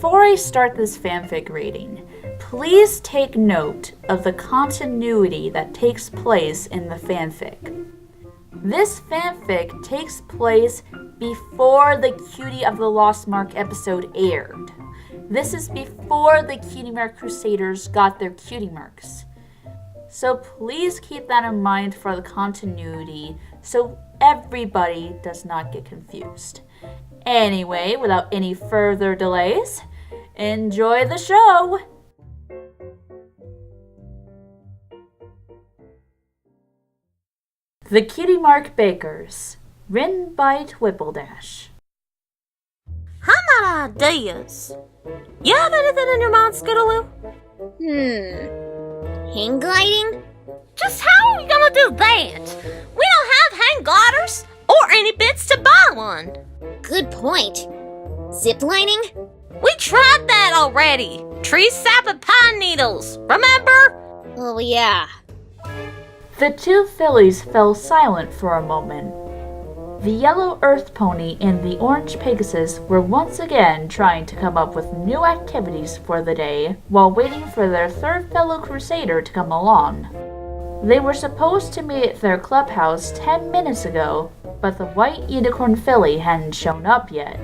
Before I start this fanfic reading, please take note of the continuity that takes place in the fanfic. This fanfic takes place before the Cutie of the Lost Mark episode aired. This is before the Cutie Mark Crusaders got their cutie marks. So please keep that in mind for the continuity so everybody does not get confused. Anyway, without any further delays, enjoy the show! The Cutie Mark Bakers, written by Twippledash. How about ideas? You have anything in your mind, Scootaloo? Hang gliding? Just how are we gonna do that? We don't have hang gliders or any bits to buy one. Good point. Ziplining? We tried that already. Tree sap and pine needles, remember? Oh, yeah. The two fillies fell silent for a moment. The yellow earth pony and the orange Pegasus were once again trying to come up with new activities for the day while waiting for their third fellow crusader to come along. They were supposed to meet at their clubhouse 10 minutes ago, but the white unicorn filly hadn't shown up yet.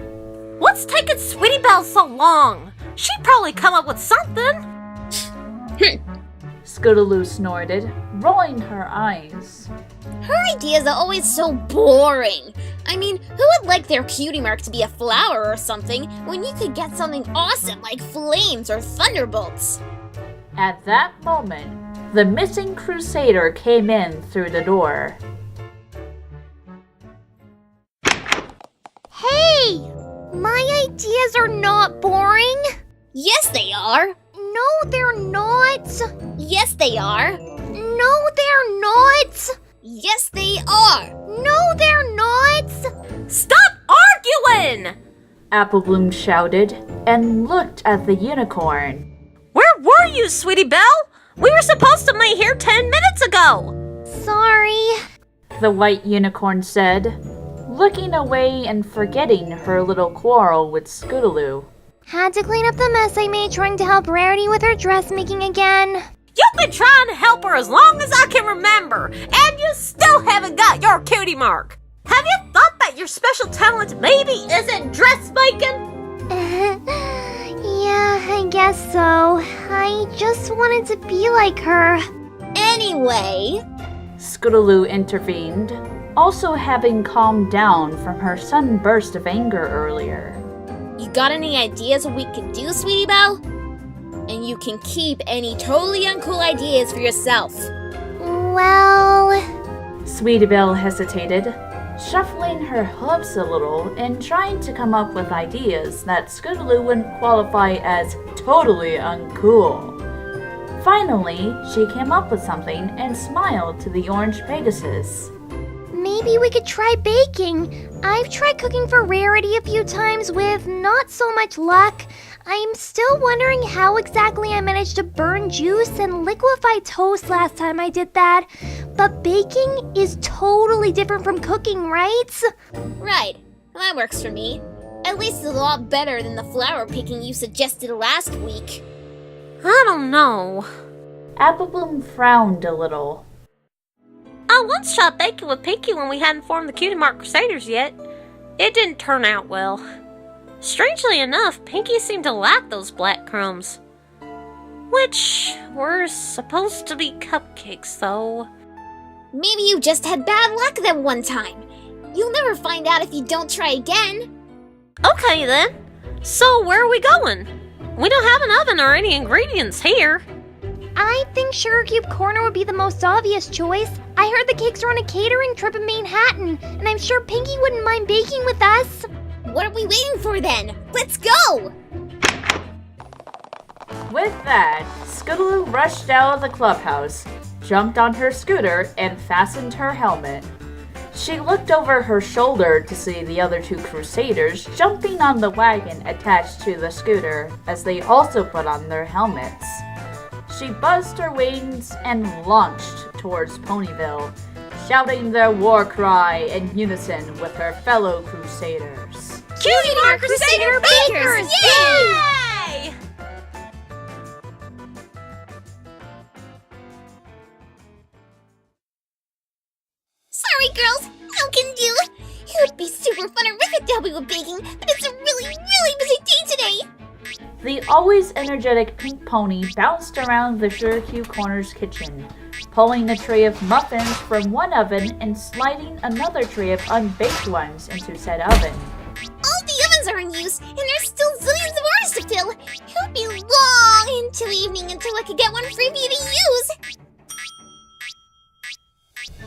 What's taking Sweetie Belle so long? She'd probably come up with something. Scootaloo snorted, rolling her eyes. Her ideas are always so boring. I mean, who would like their cutie mark to be a flower or something when you could get something awesome like flames or thunderbolts? At that moment, the missing crusader came in through the door. Hey! My ideas are not boring. Yes, they are. No, they're not. Yes, they are. No, they're not. Yes, they are. No, they're not. Stop arguing! Applebloom shouted and looked at the unicorn. Where were you, Sweetie Belle? We were supposed to meet here 10 minutes ago. Sorry. The white unicorn said, looking away and forgetting her little quarrel with Scootaloo. Had to clean up the mess I made trying to help Rarity with her dressmaking again. You've been trying to help her as long as I can remember, and you still haven't got your cutie mark. Have you thought that your special talent maybe isn't dressmaking? Yeah, I guess so. I just wanted to be like her. Anyway, Scootaloo intervened, also having calmed down from her sudden burst of anger earlier. you got any ideas what we can do, Sweetie Belle? And you can keep any totally uncool ideas for yourself. Well... Sweetie Belle hesitated, shuffling her hooves a little and trying to come up with ideas that Scootaloo wouldn't qualify as totally uncool. Finally, she came up with something and smiled to the orange Pegasus. Maybe we could try baking. I've tried cooking for Rarity a few times with not so much luck. I'm still wondering how exactly I managed to burn juice and liquefy toast last time I did that. But baking is totally different from cooking, right? Right, that works for me. At least it's a lot better than the flower picking you suggested last week. I don't know. Applebloom frowned a little. I once tried baking with Pinkie when we hadn't formed the Cutie Mark Crusaders yet. It didn't turn out well. Strangely enough, Pinkie seemed to like those black crumbs. Which were supposed to be cupcakes, though. Maybe you just had bad luck that one time. You'll never find out if you don't try again. Okay then. So where are we going? We don't have an oven or any ingredients here. I think Sugar Cube Corner would be the most obvious choice. I heard the cakes are on a catering trip in Manhattan, and I'm sure Pinkie wouldn't mind baking with us. What are we waiting for then? Let's go! With that, Scootaloo rushed out of the clubhouse, jumped on her scooter, and fastened her helmet. She looked over her shoulder to see the other two crusaders jumping on the wagon attached to the scooter as they also put on their helmets. She buzzed her wings and launched towards Ponyville, shouting their war cry in unison with her fellow crusaders. Cutie Mark Crusader Bakers! Yay! help you with baking, but it's a really busy day today. The always energetic pink pony bounced around the Sugar Cube Corner's kitchen, pulling a tray of muffins from one oven and sliding another tray of unbaked ones into said oven. All the ovens are in use, and there's still zillions of orders to fill. It would be long into evening until I could get one free for you to use.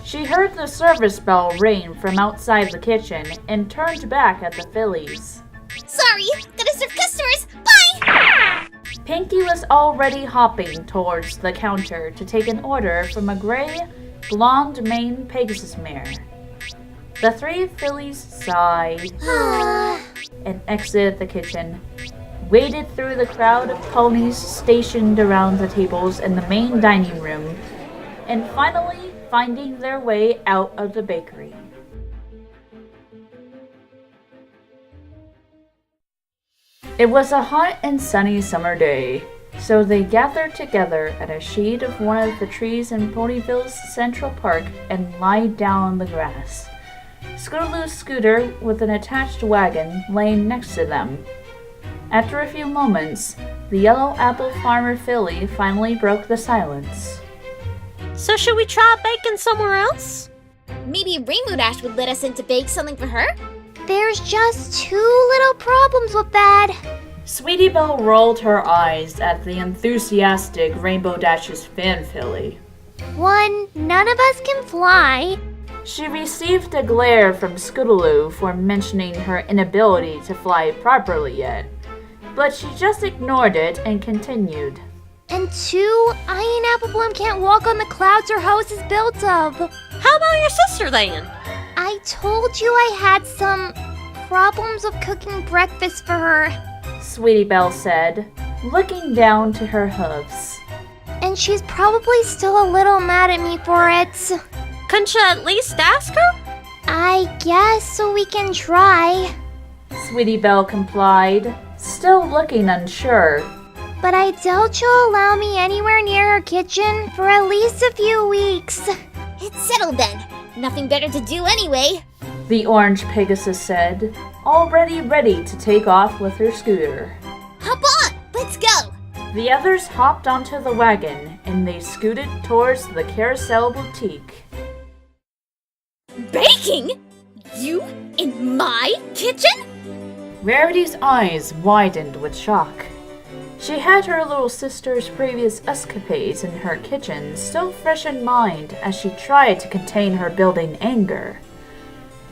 She heard the service bell ring from outside the kitchen and turned back at the fillies. Sorry, gotta serve customers. Bye! Pinkie was already hopping towards the counter to take an order from a gray, blonde Maine Pegasus mare. The three fillies sighed and exited the kitchen, waded through the crowd of ponies stationed around the tables in the main dining room, and finally finding their way out of the bakery. It was a hot and sunny summer day, so they gathered together at a shade of one of the trees in Ponyville's Central Park and lied down on the grass. Scootaloo's scooter with an attached wagon lay next to them. After a few moments, the yellow apple farmer filly finally broke the silence. So should we try baking somewhere else? Maybe Rainbow Dash would let us in to bake something for her? There's just 2 little problems with that. Sweetie Belle rolled her eyes at the enthusiastic Rainbow Dash's fan filly. 1, none of us can fly. She received a glare from Scootaloo for mentioning her inability to fly properly yet, but she just ignored it and continued. And 2, I and Apple Bloom can't walk on the clouds her house is built of. How about your sister then? I told you I had some problems with cooking breakfast for her. Sweetie Belle said, looking down to her hooves. And she's probably still a little mad at me for it. Couldn't you at least ask her? I guess so we can try. Sweetie Belle complied, still looking unsure. But I doubt she'll allow me anywhere near her kitchen for at least a few weeks. It's settled then. Nothing better to do anyway. The orange Pegasus said, already ready to take off with her scooter. Hop on, let's go. The others hopped onto the wagon and they scooted towards the Carousel Boutique. Baking? You in my kitchen? Rarity's eyes widened with shock. She had her little sister's previous escapades in her kitchen still fresh in mind as she tried to contain her building anger.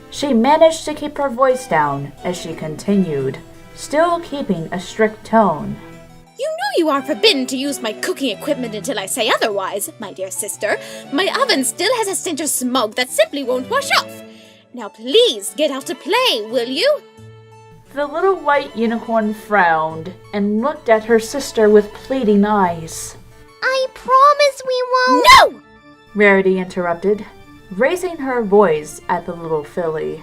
She managed to keep her voice down as she continued, still keeping a strict tone. You know you are forbidden to use my cooking equipment until I say otherwise, my dear sister. My oven still has a stench of smoke that simply won't wash off. Now please get out to play, will you? The little white unicorn frowned and looked at her sister with pleading eyes. I promise we won't. No! Rarity interrupted, raising her voice at the little filly,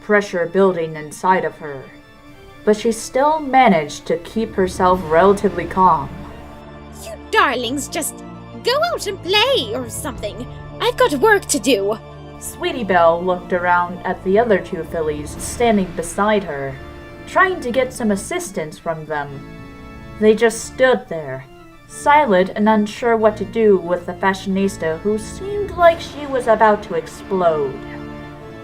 pressure building inside of her. But she still managed to keep herself relatively calm. You darlings, just go out and play or something. I've got work to do. Sweetie Belle looked around at the other 2 fillies standing beside her, trying to get some assistance from them. They just stood there, silent and unsure what to do with the fashionista who seemed like she was about to explode.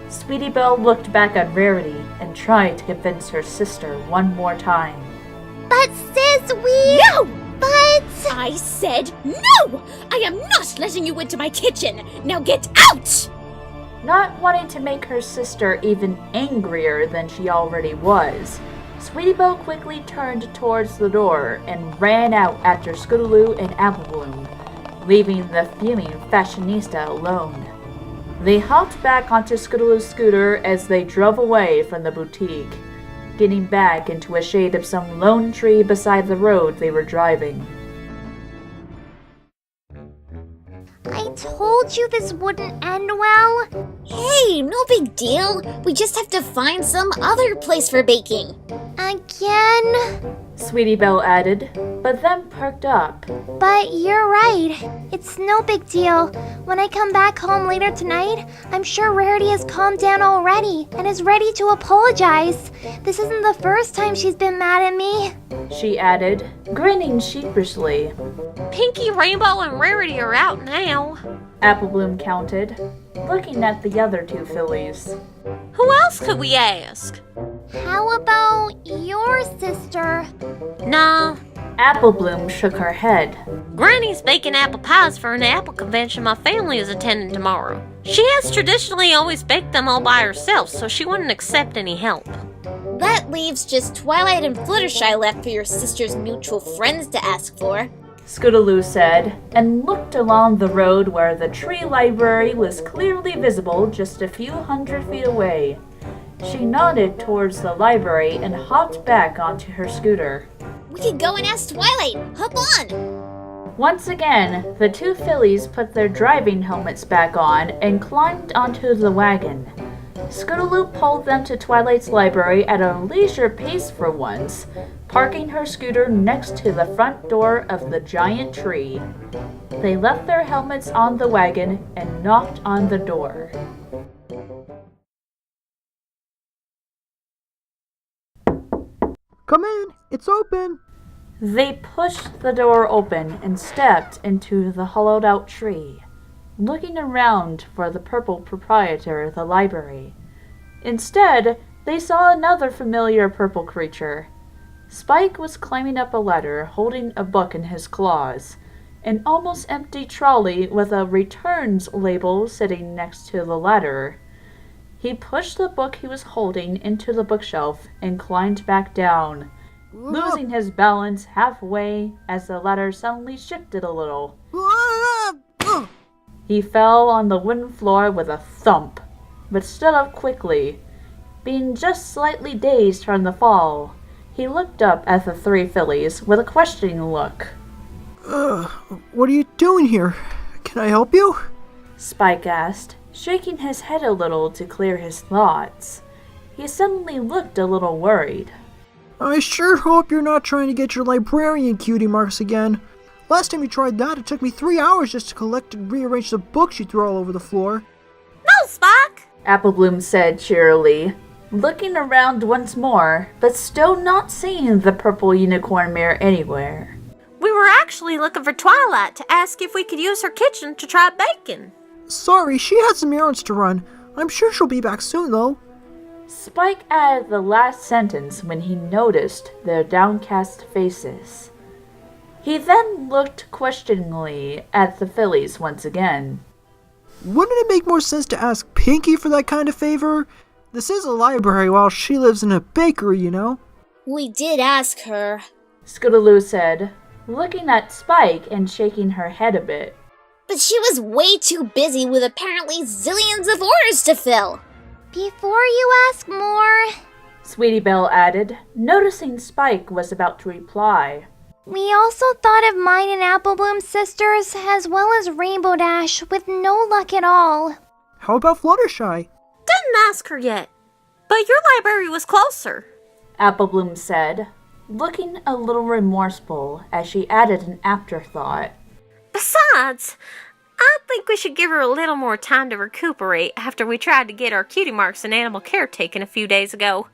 Sweetie Belle looked back at Rarity and tried to convince her sister one more time. But sis, we... No! But... I said no! I am not letting you into my kitchen! Now get out! Not wanting to make her sister even angrier than she already was, Sweetie Belle quickly turned towards the door and ran out after Scootaloo and Apple Bloom, leaving the fuming fashionista alone. They hopped back onto Scootaloo's scooter as they drove away from the boutique, getting back into a shade of some lone tree beside the road they were driving. I told you this wouldn't end well. Hey, no big deal. We just have to find some other place for baking. Again? Sweetie Belle added, but then perked up. But you're right. It's no big deal. When I come back home later tonight, I'm sure Rarity has calmed down already and is ready to apologize. This isn't the first time she's been mad at me. She added, grinning sheepishly. Pinkie, Rainbow, and Rarity are out now. Apple Bloom counted, looking at the other two fillies. Who else could we ask? How about your sister? Nah, Apple Bloom shook her head. Granny's baking apple pies for an apple convention my family is attending tomorrow. She has traditionally always baked them all by herself, so she wouldn't accept any help. That leaves just Twilight and Fluttershy left for your sister's mutual friends to ask for. Scootaloo said, and looked along the road where the tree library was clearly visible just a few hundred feet away. She nodded towards the library and hopped back onto her scooter. We could go and ask Twilight. Hop on! Once again, the two fillies put their driving helmets back on and climbed onto the wagon. Scootaloo pulled them to Twilight's library at a leisure pace for once, parking her scooter next to the front door of the giant tree. They left their helmets on the wagon and knocked on the door. Come in, it's open. They pushed the door open and stepped into the hollowed-out tree, looking around for the purple proprietor of the library. Instead, they saw another familiar purple creature. Spike was climbing up a ladder, holding a book in his claws, an almost empty trolley with a returns label sitting next to the ladder. He pushed the book he was holding into the bookshelf and climbed back down, losing his balance halfway as the ladder suddenly shifted a little. He fell on the wooden floor with a thump, but stood up quickly. Being just slightly dazed from the fall, he looked up at the three fillies with a questioning look. What are you doing here? Can I help you? Spike asked, shaking his head a little to clear his thoughts. He suddenly looked a little worried. I sure hope you're not trying to get your librarian cutie marks again. Last time you tried that, it took me 3 hours just to collect and rearrange the books you threw all over the floor. No, Spike! Apple Bloom said cheerily, looking around once more, but still not seeing the purple unicorn mirror anywhere. We were actually looking for Twilight to ask if we could use her kitchen to try baking. Sorry, she had some errands to run. I'm sure she'll be back soon, though. Spike added the last sentence when he noticed their downcast faces. He then looked questioningly at the fillies once again. Wouldn't it make more sense to ask Pinkie for that kind of favor? This is a library while she lives in a bakery, you know? We did ask her. Scootaloo said, looking at Spike and shaking her head a bit. But she was way too busy with apparently zillions of orders to fill. Before you ask more, Sweetie Belle added, noticing Spike was about to reply. we also thought of mine and Apple Bloom's sisters, as well as Rainbow Dash, with no luck at all. How about Fluttershy? Didn't ask her yet, but your library was closer. Apple Bloom said, looking a little remorseful as she added an afterthought. Besides, I think we should give her a little more time to recuperate after we tried to get our cutie marks and animal care taken a few days ago.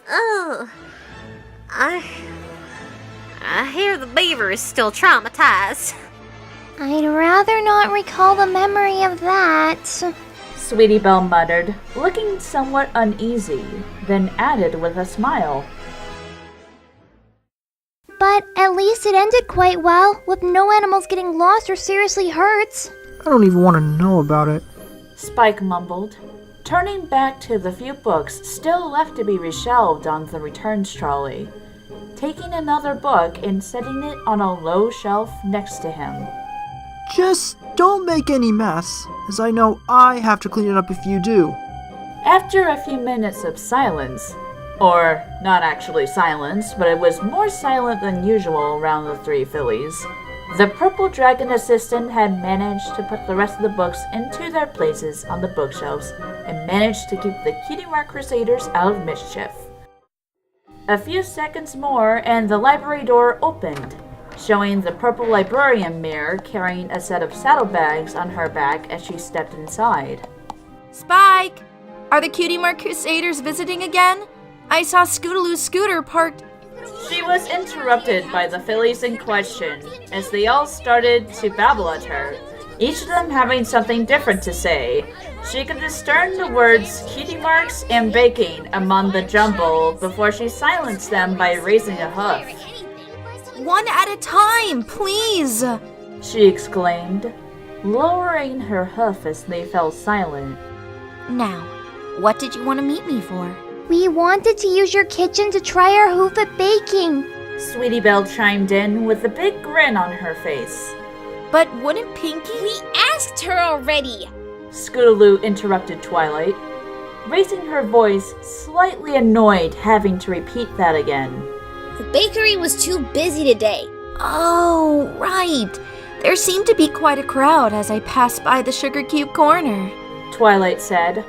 Oh, I hear the beaver is still traumatized. I'd rather not recall the memory of that. Sweetie Belle muttered, looking somewhat uneasy, then added with a smile. But at least it ended quite well, with no animals getting lost or seriously hurt. I don't even want to know about it. Spike mumbled, turning back to the few books still left to be reshelved on the returns trolley, taking another book and setting it on a low shelf next to him. Just don't make any mess, as I know I have to clean it up if you do. After a few minutes of silence, or not actually silence, but it was more silent than usual around the three fillies, the purple dragon assistant had managed to put the rest of the books into their places on the bookshelves and managed to keep the Cutie Mark Crusaders out of mischief. A few seconds more and the library door opened, showing the purple librarian mare carrying a set of saddlebags on her back as she stepped inside. Spike! Are the Cutie Mark Crusaders visiting again? I saw Scootaloo's scooter parked. She was interrupted by the fillies in question as they all started to babble at her, each of them having something different to say. She could discern the words cutie marks and baking among the jumble before she silenced them by raising a hoof. One at a time, please! She exclaimed, lowering her hoof as they fell silent. Now, what did you want to meet me for? We wanted to use your kitchen to try our hoof at baking. Sweetie Belle chimed in with a big grin on her face. But wouldn't Pinkie? We asked her already! Scootaloo interrupted Twilight, raising her voice, slightly annoyed having to repeat that again. The bakery was too busy today. Oh, right. There seemed to be quite a crowd as I passed by the Sugar Cube corner. Twilight said,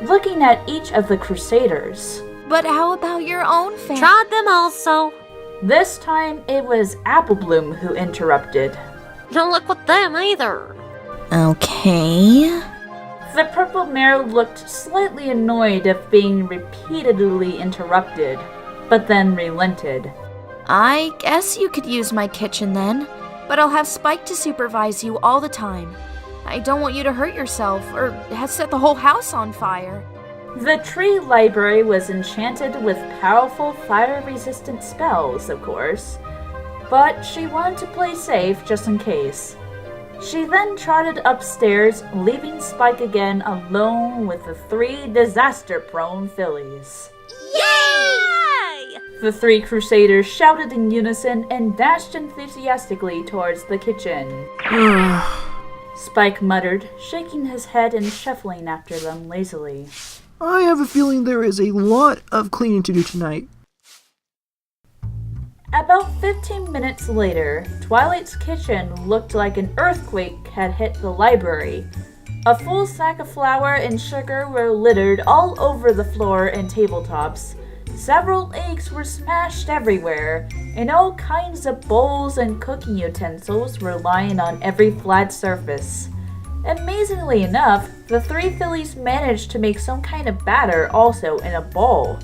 looking at each of the Crusaders. But how about your own family? Tried them also. This time it was Applebloom who interrupted. Don't look with them either. Okay. The purple mare looked slightly annoyed of being repeatedly interrupted, but then relented. I guess you could use my kitchen then, but I'll have Spike to supervise you all the time. I don't want you to hurt yourself or have set the whole house on fire. The tree library was enchanted with powerful fire-resistant spells, of course, but she wanted to play safe just in case. She then trotted upstairs, leaving Spike again alone with the 3 disaster-prone fillies. Yay! The 3 Crusaders shouted in unison and dashed enthusiastically towards the kitchen. Spike muttered, shaking his head and shuffling after them lazily. I have a feeling there is a lot of cleaning to do tonight. About 15 minutes later, Twilight's kitchen looked like an earthquake had hit the library. A full sack of flour and sugar were littered all over the floor and tabletops. Several eggs were smashed everywhere, and all kinds of bowls and cooking utensils were lying on every flat surface. Amazingly enough, the 3 fillies managed to make some kind of batter also in a bowl,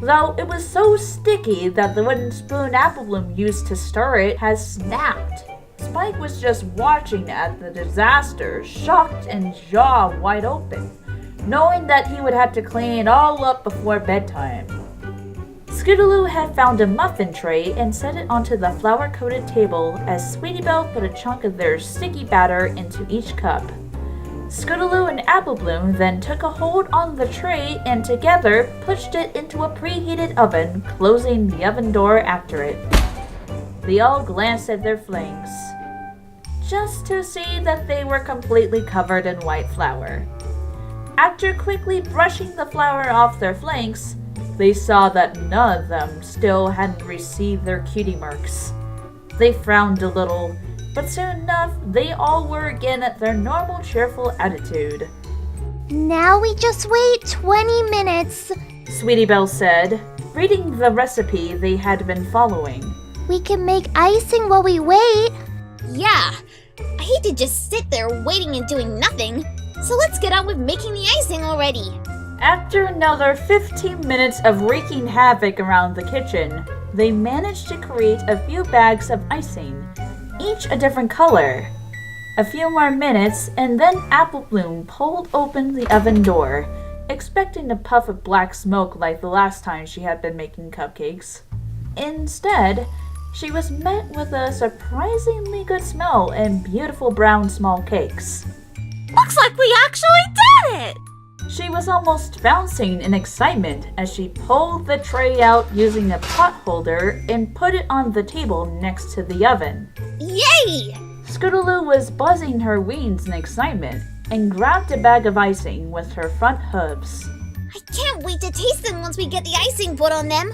though it was so sticky that the wooden spoon Applebloom used to stir it has snapped. Spike was just watching at the disaster, shocked and jaw wide open, knowing that he would have to clean it all up before bedtime. Scootaloo had found a muffin tray and set it onto the flour-coated table as Sweetie Belle put a chunk of their sticky batter into each cup. Scootaloo and Applebloom then took a hold on the tray and together pushed it into a preheated oven, closing the oven door after it. They all glanced at their flanks, just to see that they were completely covered in white flour. After quickly brushing the flour off their flanks, they saw that none of them still hadn't received their cutie marks. They frowned a little, but soon enough, they all were again at their normal cheerful attitude. Now we just wait 20 minutes. Sweetie Belle said, reading the recipe they had been following. We can make icing while we wait. Yeah, I hate to just sit there waiting and doing nothing. So let's get on with making the icing already. After another 15 minutes of wreaking havoc around the kitchen, they managed to create a few bags of icing, each a different color. A few more minutes, and then Applebloom pulled open the oven door, expecting a puff of black smoke like the last time she had been making cupcakes. Instead, she was met with a surprisingly good smell and beautiful brown small cakes. Looks like we actually did it! She was almost bouncing in excitement as she pulled the tray out using a pot holder and put it on the table next to the oven. Yay! Scootaloo was buzzing her wings in excitement and grabbed a bag of icing with her front hooves. I can't wait to taste them once we get the icing put on them.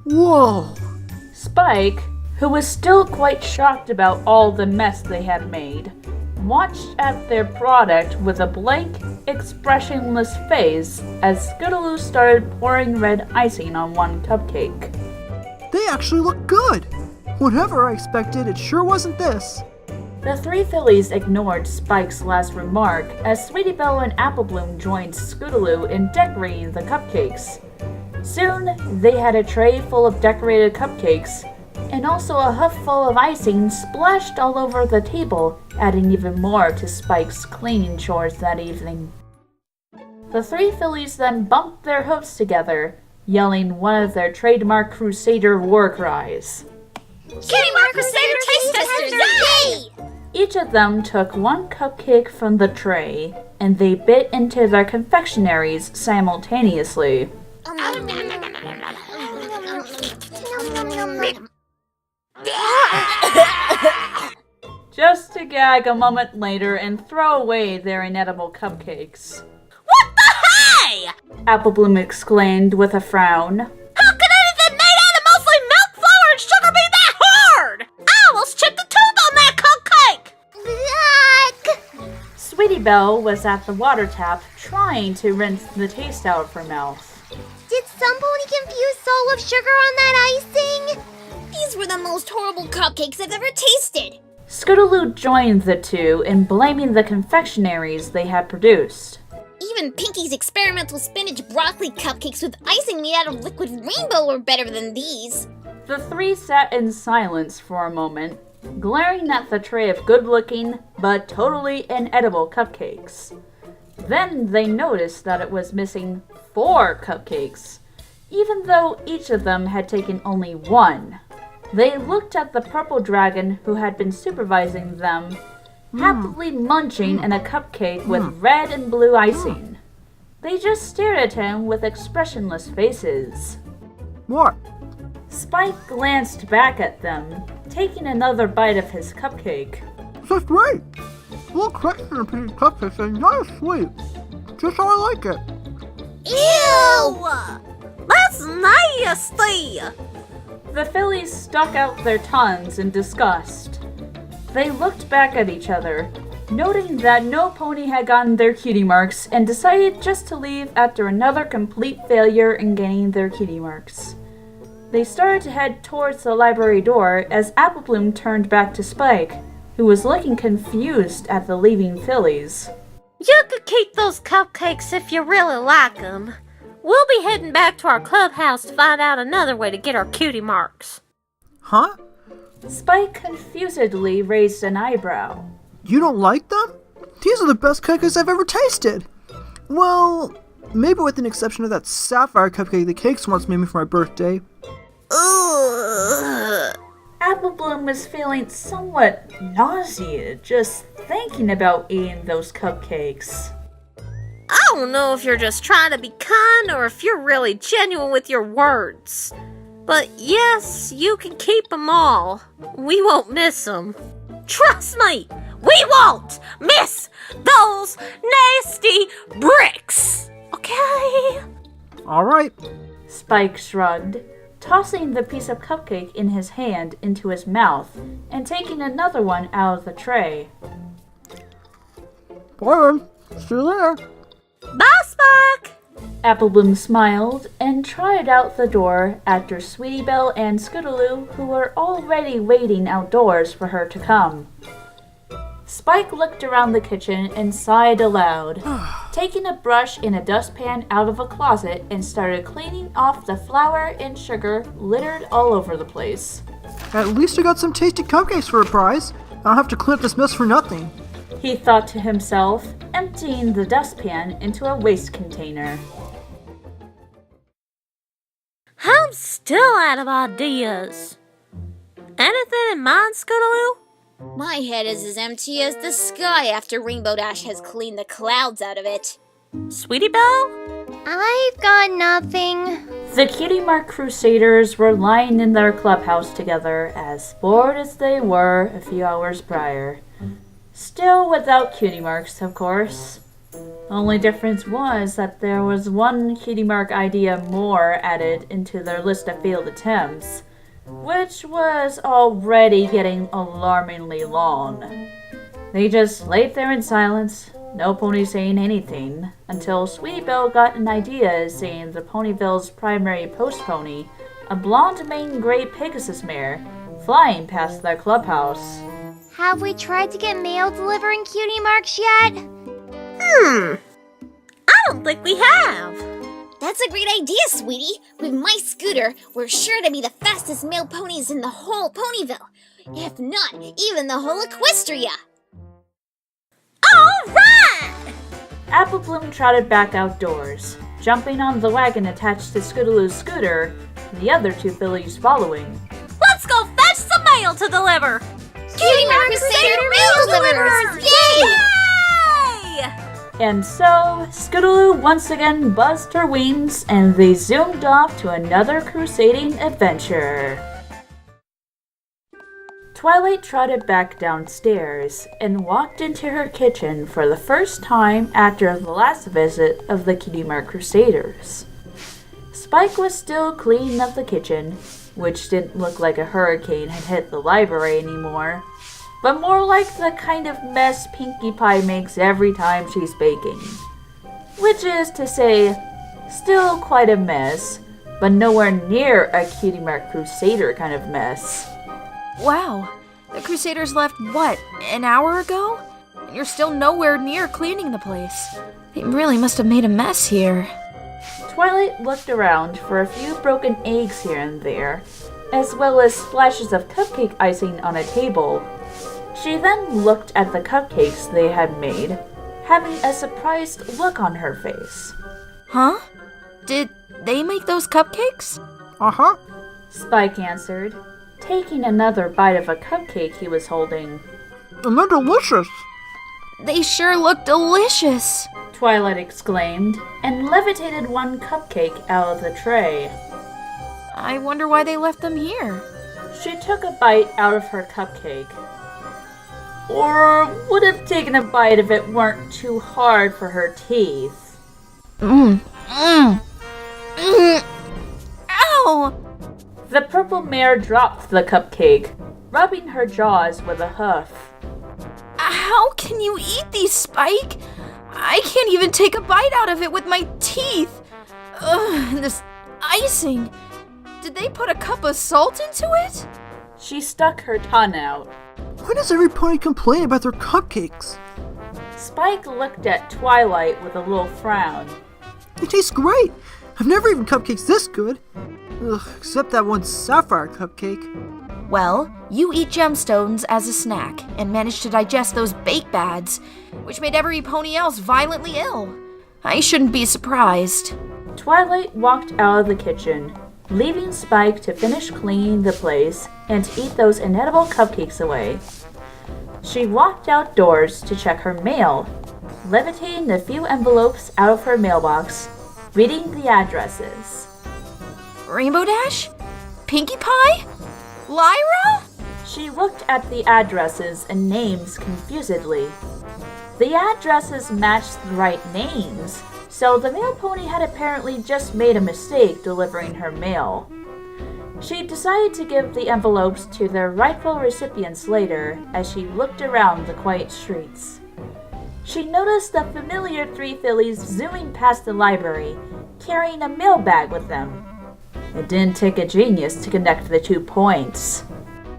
Whoa! Spike, who was still quite shocked about all the mess they had made, watched at their product with a blank, expressionless face as Scootaloo started pouring red icing on one cupcake. They actually look good! Whatever I expected, it sure wasn't this. The three fillies ignored Spike's last remark as Sweetie Belle and Apple Bloom joined Scootaloo in decorating the cupcakes. Soon, they had a tray full of decorated cupcakes, and also a hoof full of icing splashed all over the table, adding even more to Spike's cleaning chores that evening. The three fillies then bumped their hoofs together, yelling one of their trademark Crusader war cries. Cutie Mark Crusader taste testers! Yay! Each of them took one cupcake from the tray, and they bit into their confectionaries simultaneously. Just to gag a moment later and throw away their inedible cupcakes. What the hey? Apple Bloom exclaimed with a frown. How could anything made out of mostly milk, flour, and sugar be that hard? I almost chipped a tooth on that cupcake! Yuck! Sweetie Belle was at the water tap trying to rinse the taste out of her mouth. Did somebody confuse salt with sugar on that icing? These were the most horrible cupcakes I've ever tasted. Scootaloo joined the two in blaming the confectionaries they had produced. Even Pinkie's experimental spinach broccoli cupcakes with icing made out of liquid rainbow were better than these. The three sat in silence for a moment, glaring at the tray of good-looking but totally inedible cupcakes. Then they noticed that it was missing 4 cupcakes, even though each of them had taken only one. They looked at the purple dragon who had been supervising them, happily munching in a cupcake with red and blue icing. They just stared at him with expressionless faces. What? Spike glanced back at them, taking another bite of his cupcake. This is great! Little crispy and pretty cupcakes and nice sweet. Just how I like it. Ew! That's nasty! The fillies stuck out their tongues in disgust. They looked back at each other, noting that no pony had gotten their cutie marks, and decided just to leave after another complete failure in getting their cutie marks. They started to head towards the library door as Apple Bloom turned back to Spike, who was looking confused at the leaving fillies. You could keep those cupcakes if you really like them. We'll be heading back to our clubhouse to find out another way to get our cutie marks. Huh? Spike confusedly raised an eyebrow. You don't like them? These are the best cupcakes I've ever tasted. Well, maybe with an exception of that sapphire cupcake the Cakes once made me for my birthday. Ugh. Apple Bloom was feeling somewhat nauseated just thinking about eating those cupcakes. I don't know if you're just trying to be kind or if you're really genuine with your words. But yes, you can keep them all. We won't miss them. Trust me, we won't miss those nasty bricks. Okay? Alright. Spike shrugged, tossing the piece of cupcake in his hand into his mouth and taking another one out of the tray. Bye then. See you later. Bye, Spike! Apple Bloom smiled and trotted out the door after Sweetie Belle and Scootaloo, who were already waiting outdoors for her to come. Spike looked around the kitchen and sighed aloud, taking a brush and a dustpan out of a closet and started cleaning off the flour and sugar littered all over the place. At least I got some tasty cupcakes for a prize. I don't have to clean up this mess for nothing. He thought to himself, emptying the dustpan into a waste container. I'm still out of ideas. Anything in mind, Scootaloo? My head is as empty as the sky after Rainbow Dash has cleaned the clouds out of it. Sweetie Belle? I've got nothing. The Cutie Mark Crusaders were lying in their clubhouse together, as bored as they were a few hours prior. Still without cutie marks, of course. Only difference was that there was one cutie mark idea more added into their list of failed attempts, which was already getting alarmingly long. They just laid there in silence, no pony saying anything, until Sweetie Belle got an idea, saying the Ponyville's primary post pony, a blonde maned gray Pegasus mare, flying past their clubhouse. Have we tried to get mail delivering cutie marks yet? I don't think we have. That's a great idea, sweetie. With my scooter, we're sure to be the fastest mail ponies in the whole Ponyville. If not, even the whole Equestria. All right! Apple Bloom trotted back outdoors, jumping on the wagon attached to Scootaloo's scooter, the other two fillies following. Let's go fetch some mail to deliver! Cutie Mark Crusader mail deliverers! Yay! Yay! And so, Scootaloo once again buzzed her wings, and they zoomed off to another crusading adventure. Twilight trotted back downstairs and walked into her kitchen for the first time after the last visit of the Cutie Mark Crusaders. Spike was still cleaning up the kitchen, which didn't look like a hurricane had hit the library anymore, but more like the kind of mess Pinkie Pie makes every time she's baking. Which is to say, still quite a mess, but nowhere near a Cutie Mark Crusader kind of mess. Wow, the Crusaders left, what, an hour ago? And you're still nowhere near cleaning the place. They really must have made a mess here. Twilight looked around for a few broken eggs here and there, as well as splashes of cupcake icing on a table. She then looked at the cupcakes they had made, having a surprised look on her face. Huh? Did they make those cupcakes? Uh-huh. Spike answered, taking another bite of a cupcake he was holding. And they're delicious. They sure look delicious. Twilight exclaimed, and levitated one cupcake out of the tray. I wonder why they left them here. She took a bite out of her cupcake. Or would have taken a bite if it weren't too hard for her teeth. Ow! The purple mare dropped the cupcake, rubbing her jaws with a hoof. How can you eat these, Spike? I can't even take a bite out of it with my teeth. Ugh, and this icing. Did they put a cup of salt into it? She stuck her tongue out. Why does every pony complain about their cupcakes? Spike looked at Twilight with a little frown. They taste great. I've never eaten cupcakes this good. Ugh, except that one sapphire cupcake. Well, you eat gemstones as a snack and managed to digest those bait bads, which made every pony else violently ill. I shouldn't be surprised. Twilight walked out of the kitchen, leaving Spike to finish cleaning the place and to eat those inedible cupcakes away. She walked outdoors to check her mail, levitating a few envelopes out of her mailbox, reading the addresses. Rainbow Dash? Pinkie Pie? Lyra? She looked at the addresses and names confusedly. The addresses matched the right names, so the mail pony had apparently just made a mistake delivering her mail. She decided to give the envelopes to their rightful recipients later as she looked around the quiet streets. She noticed the familiar three fillies zooming past the library, carrying a mailbag with them. It didn't take a genius to connect the 2 points.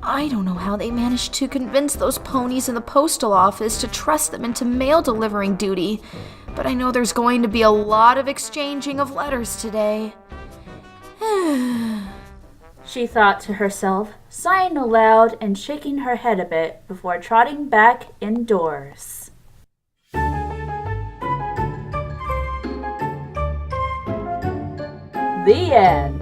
I don't know how they managed to convince those ponies in the postal office to trust them into mail delivering duty, but I know there's going to be a lot of exchanging of letters today. She thought to herself, sighing aloud and shaking her head a bit before trotting back indoors. The end.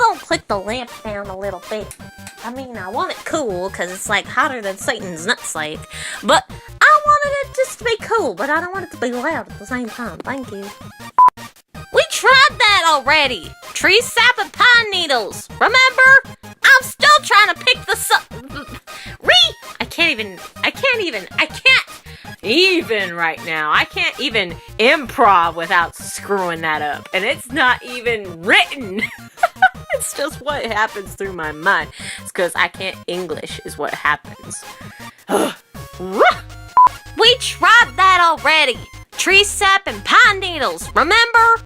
gonna click the lamp down a little bit. I mean, I want it cool, because it's like hotter than Satan's nutsack. But I wanted it just to be cool, but I don't want it to be loud at the same time. Thank you. We tried that already. Tree sap and pine needles. Remember? I'm still trying to pick the I can't even right now. I can't even improv without screwing that up. And it's not even written. It's just what happens through my mind. It's because I can't English is what happens. We tried that already. Tree sap and pine needles. Remember?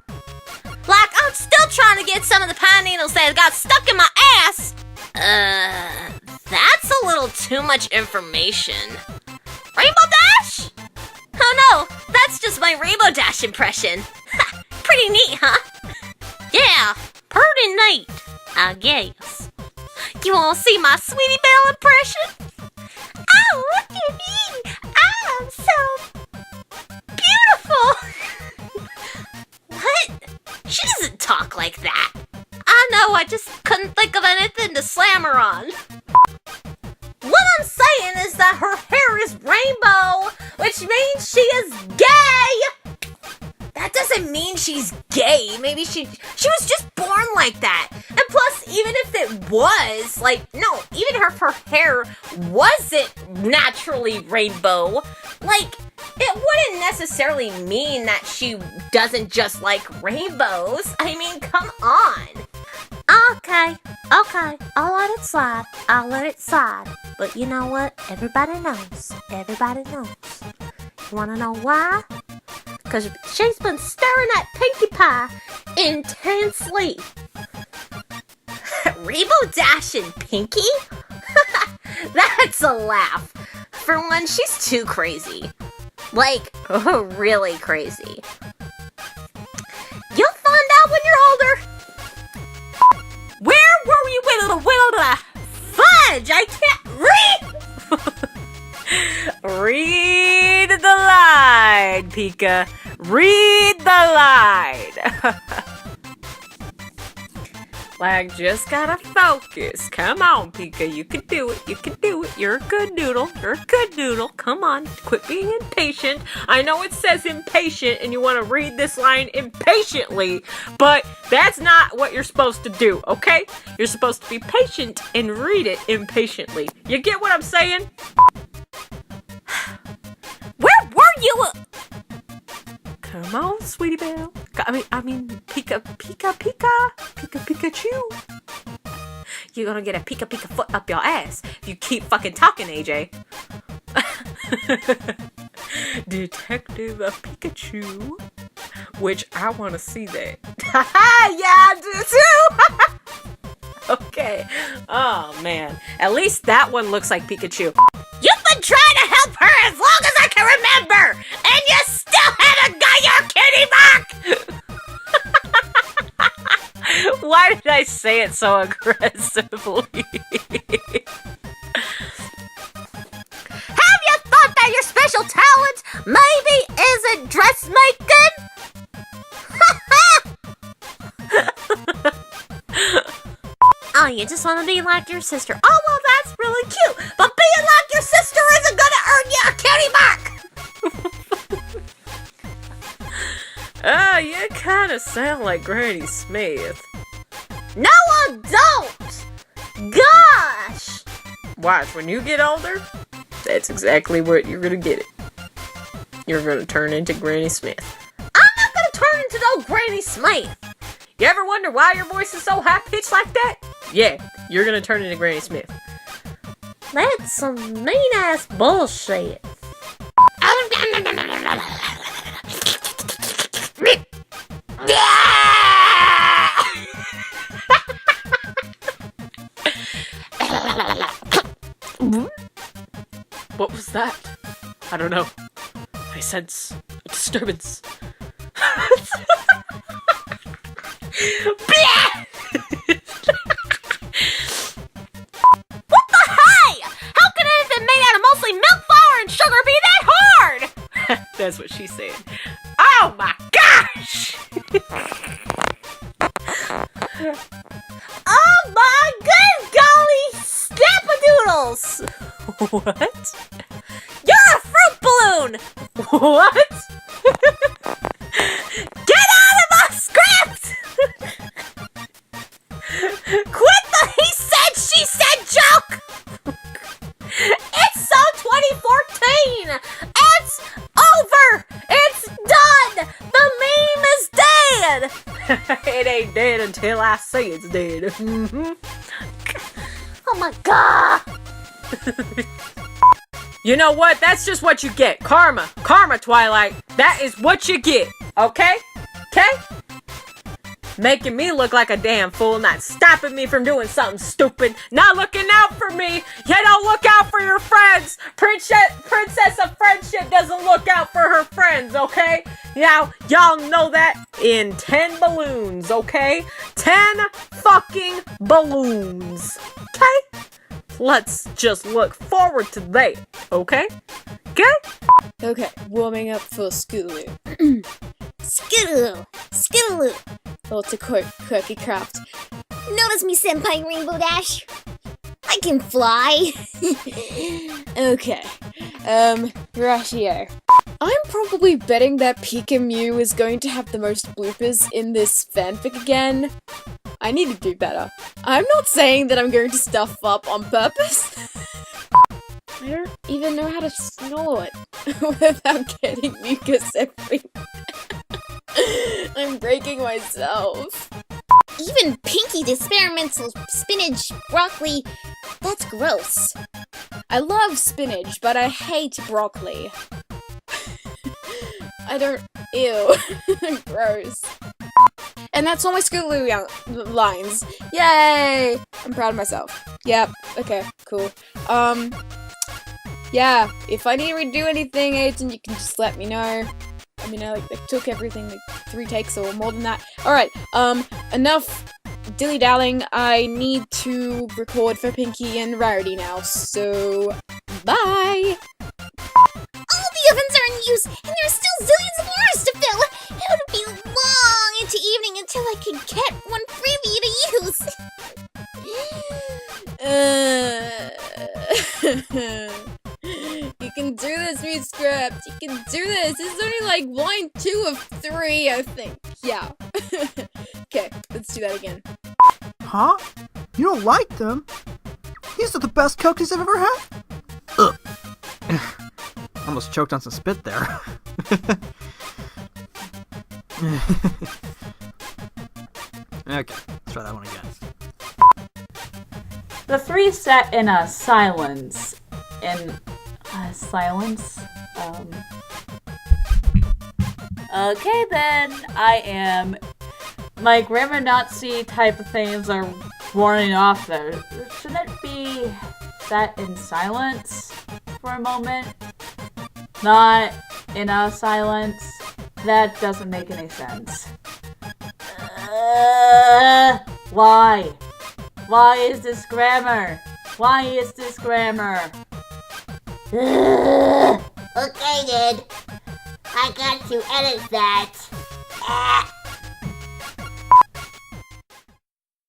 Like, I'm still trying to get some of the pine needles that got stuck in my ass. That's a little too much information. Rainbow Dash? Oh no, that's just my Rainbow Dash impression. Pretty neat, huh? Yeah, pretty neat, I guess. You wanna see my Sweetie Belle impression? Oh, look at me! I'm so beautiful! What? She doesn't talk like that. I know, I just couldn't think of anything to slam her on. What I'm saying is that her hair is rainbow, which means she is gay! That doesn't mean she's gay. Maybe she was just born like that. And plus, even if it was, even if her hair wasn't naturally rainbow, it wouldn't necessarily mean that she doesn't just like rainbows. I mean, come on. Okay, I'll let it slide. But you know what? Everybody knows. You wanna know why? Because she's been staring at Pinkie Pie intensely. Rainbow Dash and Pinkie? That's a laugh. For one, she's too crazy. Really crazy. You'll find out when you're older. Where were you with the fudge? I can't read. Read the line, Pika. Read the line. Just gotta focus. Come on, Pika. You can do it. You're a good noodle. Come on. Quit being impatient. I know it says impatient and you want to read this line impatiently, but that's not what you're supposed to do, okay? You're supposed to be patient and read it impatiently. You get what I'm saying? Where were you? Come on, Sweetie Belle. I mean, Pikachu. You're gonna get a Pika foot up your ass if you keep fucking talking, AJ. Detective Pikachu. Which I wanna see that. Yeah, I do too! Okay. Oh, man. At least that one looks like Pikachu. You've been trying to help her as long as I can remember! And you still haven't got your Cutie Mark! Why did I say it so aggressively? Have you thought that your special talent maybe isn't dressmaking? Oh, you just want to be like your sister. Oh, well, that's really cute. But being like your sister isn't going to earn you a Cutie Mark. You kind of sound like Granny Smith. No, I don't. Gosh. Watch, when you get older, that's exactly what you're going to get it. You're going to turn into Granny Smith. I'm not going to turn into no Granny Smith. You ever wonder why your voice is so high-pitched like that? Yeah, you're gonna turn into Granny Smith. That's some mean-ass bullshit. What was that? I don't know. I sense a disturbance. What the hey? How can anything made out of mostly milk, flour, and sugar be that hard? That's what she said. Oh my gosh! What? You're a fruit balloon! What? Get out of my script! Quit the he said, she said joke! It's so 2014! It's over! It's done! The meme is dead! It ain't dead until I say it's dead. Oh my god! You know what? That's just what you get. Karma. Karma, Twilight. That is what you get. Okay? Okay? Making me look like a damn fool, not stopping me from doing something stupid, not looking out for me. You don't look out for your friends. Princess of Friendship doesn't look out for her friends, okay? Now, y'all know that in 10 balloons, okay? 10 fucking balloons. Okay? Let's just look forward to that, okay? Okay? Okay, warming up for Scootaloo. Scootaloo! Scootaloo! Or to quote Quirky Craft. Notice me, Senpai Rainbow Dash. I can fly. Okay, ratio. I'm probably betting that Pika Mew is going to have the most bloopers in this fanfic again. I need to do better. I'm not saying that I'm going to stuff up on purpose. I don't even know how to snort without getting mucus everywhere. I'm breaking myself. Even Pinkie experimental spinach broccoli. That's gross. I love spinach, but I hate broccoli. I don't. Ew. Gross. And that's all my Scootaloo lines. Yay! I'm proud of myself. Yep. Okay. Cool. Yeah. If I need to redo anything, Aiden, you can just let me know. I mean, I took everything like 3 takes or more than that. Alright, enough dilly-dallying. I need to record for Pinkie and Rarity now, so bye! All the ovens are in use, and there's still zillions of orders to fill! It would be long into evening until I could get one freebie to use! You can do this, MuseScript! You can do this! This is only like line 2 of 3, I think. Yeah. Okay, let's do that again. Huh? You don't like them? These are the best cookies I've ever had. Ugh. Almost choked on some spit there. Okay, let's try that one again. The 3 sat in a silence. Silence? Okay then, I am. My grammar Nazi type of things are wearing off there. Shouldn't it be sat in silence for a moment? Not in a silence? That doesn't make any sense. Why? Why is this grammar? Why is this grammar? Okay then. I got to edit that.